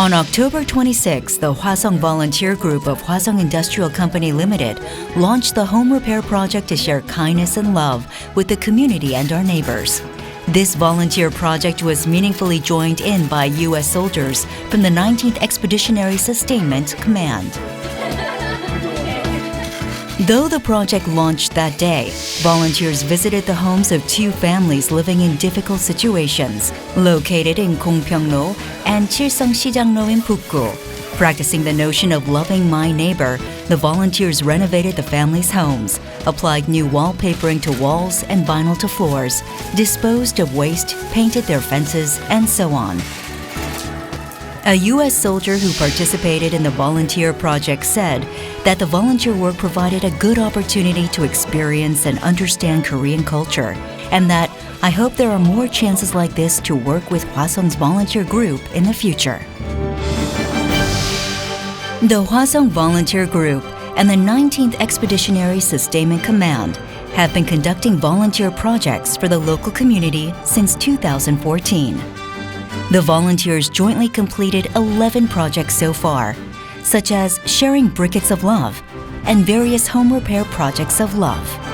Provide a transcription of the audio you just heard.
On October 26, the Hwasung Volunteer Group of Hwasung Industrial Co. Limited launched the home repair project to share kindness and love with the community and our neighbors. This volunteer project was meaningfully joined in by U.S. soldiers from the 19th Expeditionary Sustainment Command. Though the project launched that day, volunteers visited the homes of two families living in difficult situations, located in Gongpyeongro and Chilseong시장로 in Bukgu. Practicing the notion of loving my neighbor, the volunteers renovated the families' homes, applied new wallpapering to walls and vinyl to floors, disposed of waste, painted their fences, and so on. A U.S. soldier who participated in the volunteer project said that the volunteer work provided a good opportunity to experience and understand Korean culture, and that I hope there are more chances like this to work with Hwasung's volunteer group in the future. The Hwasung Volunteer Group and the 19th Expeditionary Sustainment Command have been conducting volunteer projects for the local community since 2014. The volunteers jointly completed 11 projects so far, such as sharing briquettes of love and various home repair projects of love.